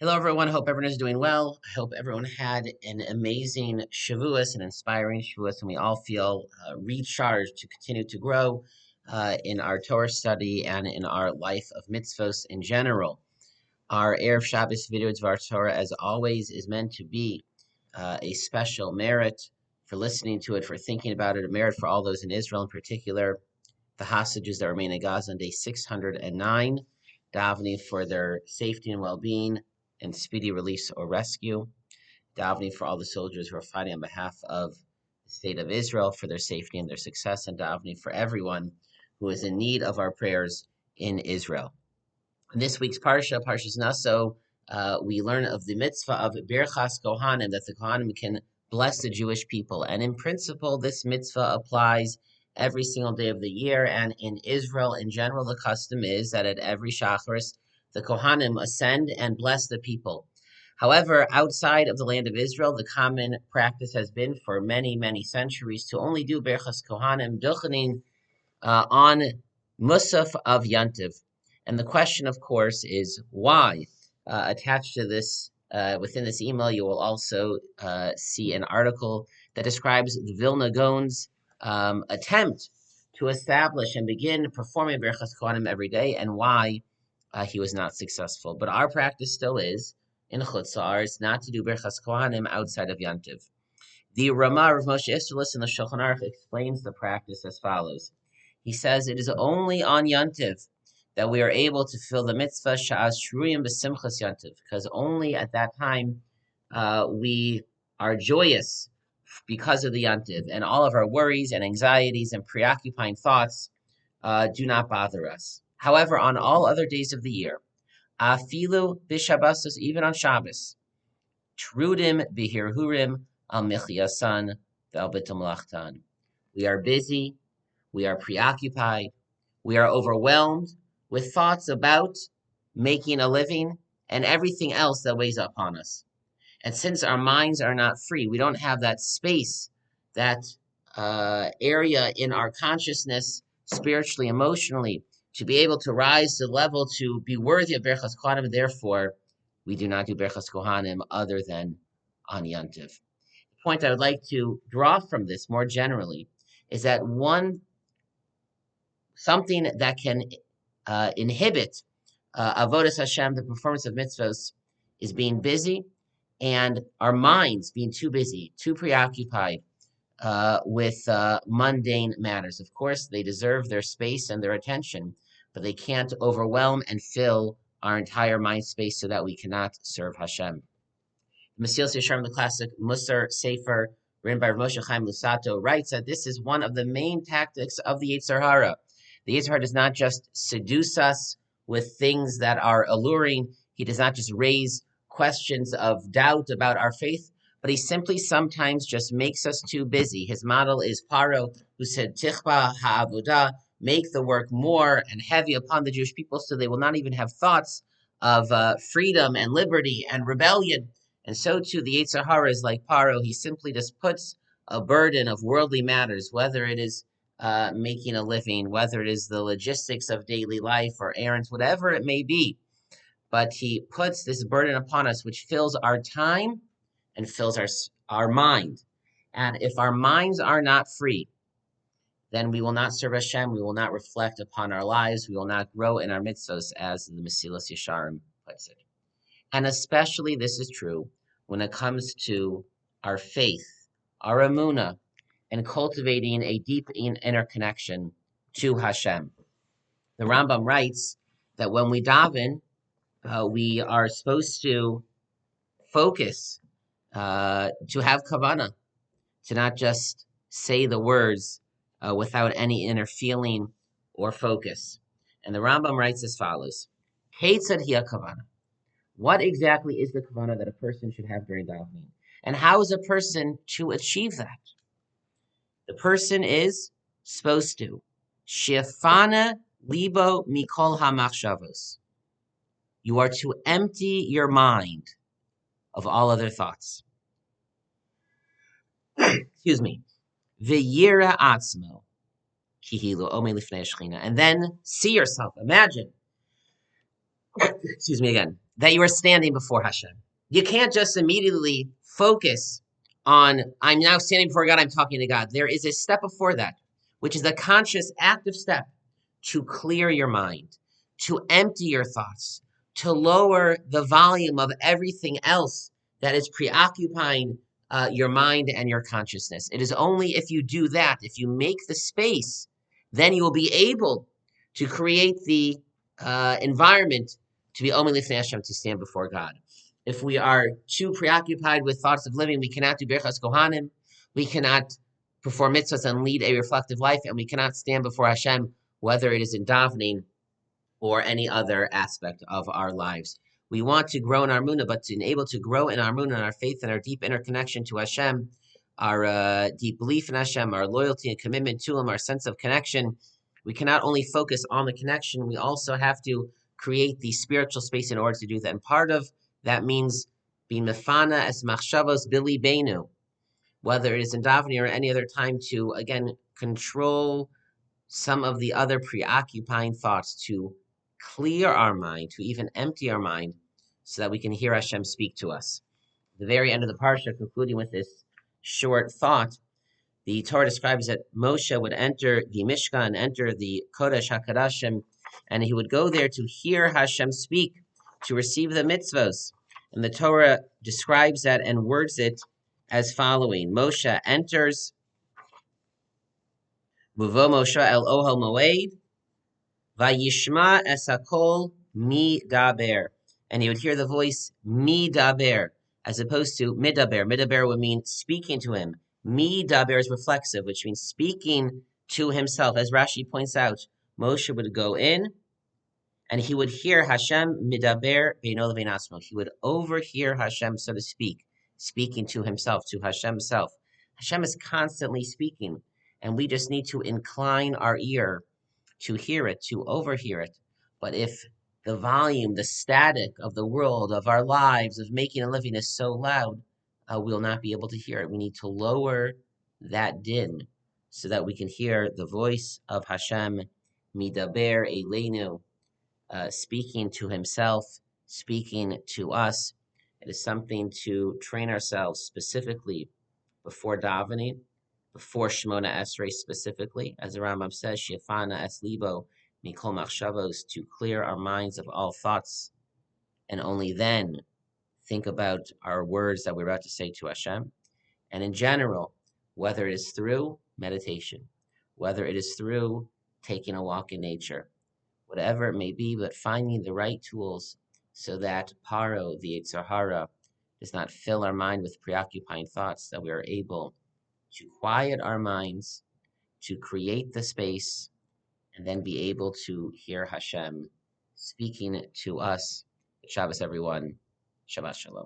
Hello, everyone. Hope everyone is doing well. I hope everyone had an amazing Shavuos, an inspiring Shavuos, and we all feel recharged to continue to grow in our Torah study and in our life of mitzvos in general. Our Erev Shabbos video Dvar Torah, as always, is meant to be a special merit for listening to it, for thinking about it, a merit for all those in Israel in particular, the hostages that remain in Gaza on day 609, davening for their safety and well-being and speedy release or rescue, davening for all the soldiers who are fighting on behalf of the state of Israel for their safety and their success, and davening for everyone who is in need of our prayers in Israel. In this week's Parsha, Parshas Naso, we learn of the mitzvah of Birchas Kohanim, that the Kohanim can bless the Jewish people. And in principle, this mitzvah applies every single day of the year. And in Israel, in general, the custom is that at every Shacharis, the Kohanim ascend and bless the people. However, outside of the land of Israel, the common practice has been for many, many centuries to only do Birchas Kohanim, Duchenin, on Musaf of Yantiv. And the question, of course, is why? Attached to this, within this email, you will also see an article that describes the Vilna Gaon's attempt to establish and begin performing Berachas Kohanim every day, and why he was not successful. But our practice still is, in Chutz La'aretz, not to do Berachas Kohanim outside of Yantiv. The Ramah of Moshe Isserles in the Shulchan Aruch explains the practice as follows. He says it is only on Yantiv that we are able to fill the mitzvah sha'as shruyim b'simchas yantiv, because only at that time we are joyous because of the yantiv, and all of our worries and anxieties and preoccupying thoughts do not bother us. However, on all other days of the year, afilu b'shabbasos, even on Shabbos, trudim b'hirhurim al michyasan ve'al bitul melachtan. We are busy, we are preoccupied, we are overwhelmed with thoughts about making a living and everything else that weighs upon us. And since our minds are not free, we don't have that space, that area in our consciousness, spiritually, emotionally, to be able to rise to the level to be worthy of Berachas Kohanim. Therefore, we do not do Berachas Kohanim other than on Yantiv. The point I would like to draw from this more generally is that something that can inhibit avodas Hashem, the performance of mitzvos, is being busy, and our minds being too busy, too preoccupied with mundane matters. Of course, they deserve their space and their attention, but they can't overwhelm and fill our entire mind space so that we cannot serve Hashem. Mesilas Yesharim, the classic Musar Sefer, written by Rav Moshe Chaim Lusato, writes that this is one of the main tactics of the Yetzer Hara. The Yetzer Hara does not just seduce us with things that are alluring. He does not just raise questions of doubt about our faith, but he simply sometimes just makes us too busy. His model is Paro, who said, Tichba ha'avodah, make the work more and heavy upon the Jewish people so they will not even have thoughts of freedom and liberty and rebellion. And so too, the Yetzer Hara is like Paro. He simply just puts a burden of worldly matters, whether it is making a living, whether it is the logistics of daily life or errands, whatever it may be. But he puts this burden upon us, which fills our time and fills our mind. And if our minds are not free, then we will not serve Hashem, we will not reflect upon our lives, we will not grow in our mitzvos, as the Mesilas Yesharim puts it. And especially this is true when it comes to our faith, our Emuna, and cultivating a deep inner connection to Hashem. The Rambam writes that when we daven, we are supposed to focus, to have kavanah, to not just say the words without any inner feeling or focus. And the Rambam writes as follows: Keitzad hiya kavanah. What exactly is the kavanah that a person should have during davening? And how is a person to achieve that? The person is supposed to shefana libo mikol hamachshavos. You are to empty your mind of all other thoughts. Excuse me. V'yira atzmo kihilu ome lifnei shechina. And then see yourself. Imagine. Excuse me again. that you are standing before Hashem. You can't just immediately focus on, I'm now standing before God, I'm talking to God. There is a step before that, which is a conscious, active step to clear your mind, to empty your thoughts, to lower the volume of everything else that is preoccupying your mind and your consciousness. It is only if you do that, if you make the space, then you will be able to create the environment to be Omer Lifnei Hashem, to stand before God. If we are too preoccupied with thoughts of living, we cannot do Birchas Kohanim, we cannot perform mitzvahs and lead a reflective life, and we cannot stand before Hashem, whether it is in davening or any other aspect of our lives. We want to grow in our Emuna, but to be able to grow in our Emuna and our faith and our deep inner connection to Hashem, our deep belief in Hashem, our loyalty and commitment to Him, our sense of connection, we cannot only focus on the connection, we also have to create the spiritual space in order to do that. And part of that means being mefana es machshavos bili beinu, whether it is in davening or any other time, to again control some of the other preoccupying thoughts, to clear our mind, to even empty our mind, so that we can hear Hashem speak to us. The very end of the parsha, concluding with this short thought, the Torah describes that Moshe would enter the Mishkan, enter the Kodesh HaKadashim, and he would go there to hear Hashem speak, to receive the mitzvos. And the Torah describes that and words it as following. Moshe enters, Muvo Moshe el Ohel Moed, Vayishma es hakol mi daber. And he would hear the voice mi daber, as opposed to midaber. Midaber would mean speaking to him. Mi daber is reflexive, which means speaking to himself. As Rashi points out, Moshe would go in and he would hear Hashem midaber beino levein atzmo. He would overhear Hashem, so to speak, speaking to himself, to Hashem self. Hashem is constantly speaking, and we just need to incline our ear to hear it, to overhear it. But if the volume, the static of the world, of our lives, of making a living is so loud, we'll not be able to hear it. We need to lower that din so that we can hear the voice of Hashem, midaber eleinu, speaking to himself, speaking to us. It is something to train ourselves specifically before davening, before Shemona Esrei specifically, as the Rambam says, Shefana es libo mikol machshavos, to clear our minds of all thoughts, and only then think about our words that we're about to say to Hashem. And in general, whether it is through meditation, whether it is through taking a walk in nature, whatever it may be, but finding the right tools so that Paro, the Yetzer Hara, does not fill our mind with preoccupying thoughts, that we are able to quiet our minds, to create the space, and then be able to hear Hashem speaking to us. Shabbos, everyone. Shabbat Shalom.